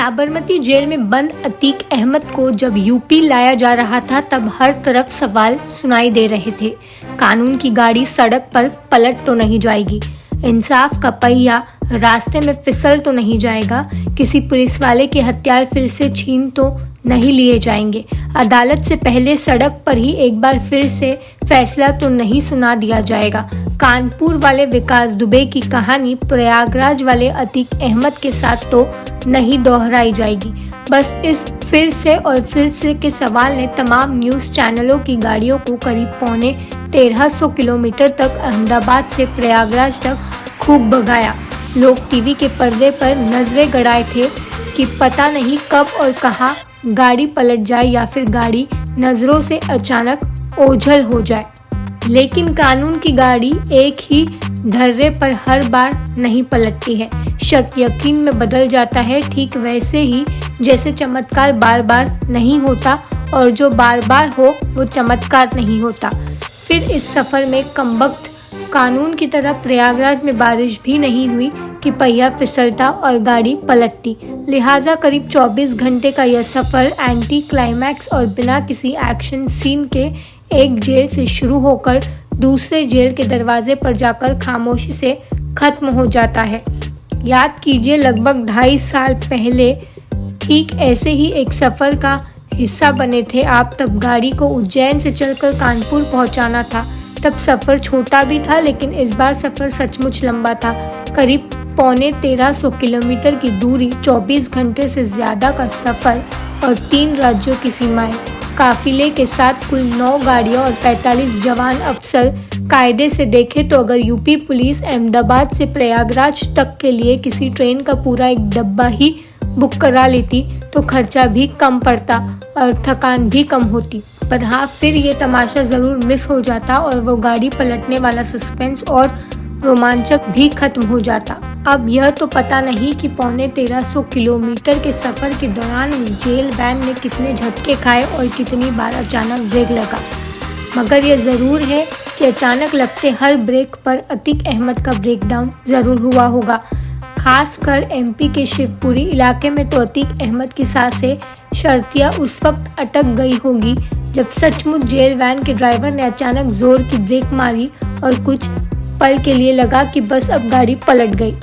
Sabarmati jail में बंद अतीक अहमद को जब यूपी लाया जा रहा था तब हर तरफ सवाल सुनाई दे रहे थे। कानून की गाड़ी सड़क पर पलट तो नहीं जाएगी, इंसाफ का पहिया रास्ते में फिसल तो नहीं जाएगा, किसी पुलिस वाले के हथियार फिर से छीन तो नहीं लिए जाएंगे, अदालत से पहले सड़क पर ही एक बार फिर से फैसला तो नहीं सुना दिया जाएगा। कानपुर वाले विकास दुबे की कहानी प्रयागराज वाले अतीक अहमद के साथ तो नहीं दोहराई जाएगी। बस इस फिर से के सवाल ने तमाम न्यूज़ चैनलों की गाड़ियों को करीब पौने 1300 किलोमीटर तक अहमदाबाद से प्रयागराज तक खूब भगाया। लोग टीवी के पर्दे पर नजरें गड़ाए थे कि पता नहीं कब और कहां गाड़ी पलट जाए या फिर गाड़ी नजरों से अचानक ओझल हो जाए। लेकिन कानून की गाड़ी एक ही ढर्रे पर हर बार नहीं पलटती है, शक यकीन में बदल जाता है। ठीक वैसे ही जैसे चमत्कार बार बार नहीं होता और जो बार बार हो वो चमत्कार नहीं होता। फिर इस सफ़र में कमबख्त कानून की तरह प्रयागराज में बारिश भी नहीं हुई कि पहिया फिसलता और गाड़ी पलटती। लिहाजा करीब 24 घंटे का यह सफ़र एंटी क्लाइमैक्स और बिना किसी एक्शन सीन के एक जेल से शुरू होकर दूसरे जेल के दरवाजे पर जाकर खामोशी से खत्म हो जाता है। याद कीजिए, लगभग 2.5 साल पहले ठीक ऐसे ही एक सफ़र का हिस्सा बने थे आप। तब गाड़ी को उज्जैन से चलकर कानपुर पहुंचाना था। तब सफ़र छोटा भी था, लेकिन इस बार सफ़र सचमुच लंबा था। करीब पौने 1300 किलोमीटर की दूरी, 24 घंटे से ज़्यादा का सफ़र और 3 राज्यों की सीमाएं। काफिले के साथ कुल 9 गाड़ियां और 45 जवान अफसर। कायदे से देखें तो अगर यूपी पुलिस अहमदाबाद से प्रयागराज तक के लिए किसी ट्रेन का पूरा एक डब्बा ही बुक करा लेती तो खर्चा भी कम पड़ता और थकान भी कम होती। पर हाँ, फिर ये तमाशा ज़रूर मिस हो जाता और वो गाड़ी पलटने वाला सस्पेंस और रोमांचक भी खत्म हो जाता। अब यह तो पता नहीं कि पौने 1300 किलोमीटर के सफ़र के दौरान इस जेल वैन ने कितने झटके खाए और कितनी बार अचानक ब्रेक लगा, मगर यह ज़रूर है कि अचानक लगते हर ब्रेक पर अतीक अहमद का ब्रेकडाउन ज़रूर हुआ होगा। खासकर एमपी के शिवपुरी इलाके में तो अतीक अहमद की सांसें शर्तिया उस वक्त अटक गई होगी जब सचमुच जेल वैन के ड्राइवर ने अचानक जोर की ब्रेक मारी और कुछ पल के लिए लगा कि बस अब गाड़ी पलट गई।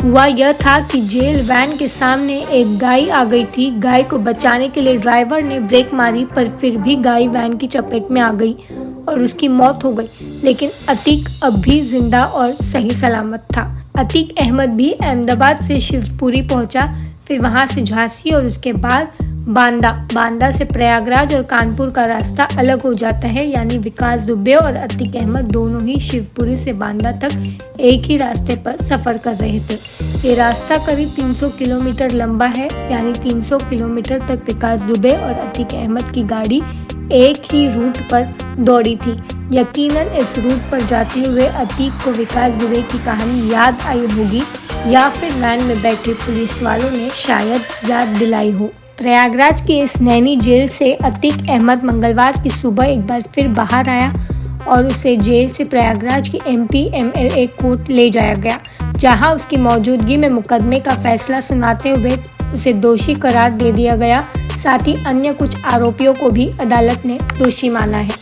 हुआ यह था कि जेल वैन के सामने एक गाय आ गई थी। गाय को बचाने के लिए ड्राइवर ने ब्रेक मारी, पर फिर भी गाय वैन की चपेट में आ गई और उसकी मौत हो गई। लेकिन अतीक अब भी जिंदा और सही सलामत था। अतीक अहमद भी अहमदाबाद से शिवपुरी पहुंचा, फिर वहां से झांसी और उसके बाद बांदा से प्रयागराज और कानपुर का रास्ता अलग हो जाता है। यानी विकास दुबे और अतीक अहमद दोनों ही शिवपुरी से बांदा तक एक ही रास्ते पर सफ़र कर रहे थे। ये रास्ता करीब 300 किलोमीटर लंबा है, यानी 300 किलोमीटर तक विकास दुबे और अतीक अहमद की गाड़ी एक ही रूट पर दौड़ी थी। यकीनन इस रूट पर जाते हुए अतीक को विकास दुबे की कहानी याद आई होगी या फिर वैन में बैठे पुलिस वालों ने शायद याद दिलाई हो। प्रयागराज की इस नैनी जेल से अतीक अहमद मंगलवार की सुबह एक बार फिर बाहर आया और उसे जेल से प्रयागराज की एमपी एमएलए कोर्ट ले जाया गया, जहां उसकी मौजूदगी में मुकदमे का फैसला सुनाते हुए उसे दोषी करार दे दिया गया। साथ ही अन्य कुछ आरोपियों को भी अदालत ने दोषी माना है।